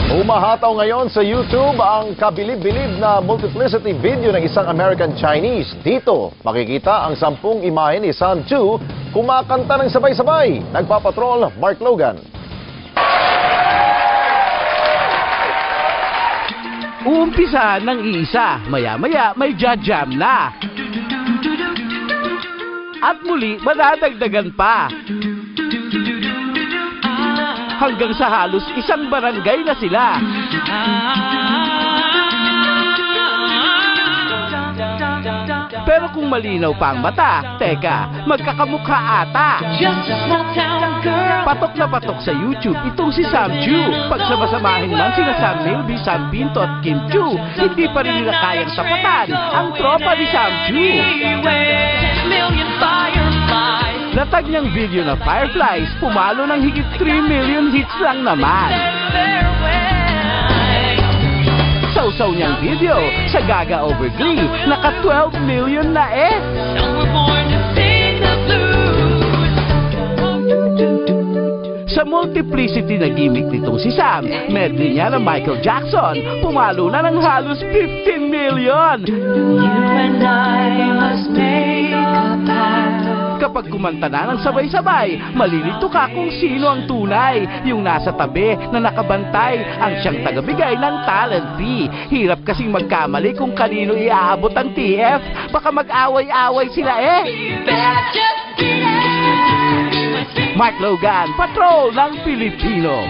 Umahataw ngayon sa YouTube ang kabilib-bilib na multiplicity video ng isang American Chinese. Dito, makikita ang 10 imahe ni Sam Chu kumakanta ng sabay-sabay. Nagpapatrol, Mark Logan. Uumpisa ng iisa, maya-maya may jam na. At muli, madadagdagan pa. Hanggang sa halos isang barangay na sila. Pero kung malinaw pa ang mata, teka, magkakamukha ata. Patok na patok sa YouTube itong si Sam Chu. Pagsamasamahin man sina Sam Milby, Sam Pinto at Kim Chu, hindi pa rin nila kayang tapatan ang tropa ni Sam Chu. Latag niyang video na Fireflies, pumalo ng higit 3 million hits lang naman. Sausaw niyang video sa Gaga Over Glee, naka 12 million na eh. Sa multiplicity na gimmick nitong si Sam, medley niya ng Michael Jackson, pumalo na ng halos 15 million. Kapag kumanta na ng sabay-sabay, malilito ka kung sino ang tunay. Yung nasa tabi na nakabantay ang siyang tagabigay ng talent fee. Hirap kasing magkamali kung kanino iaabot ang TF. Baka mag-away-away sila eh. Mark Logan, Patrol ng Pilipino.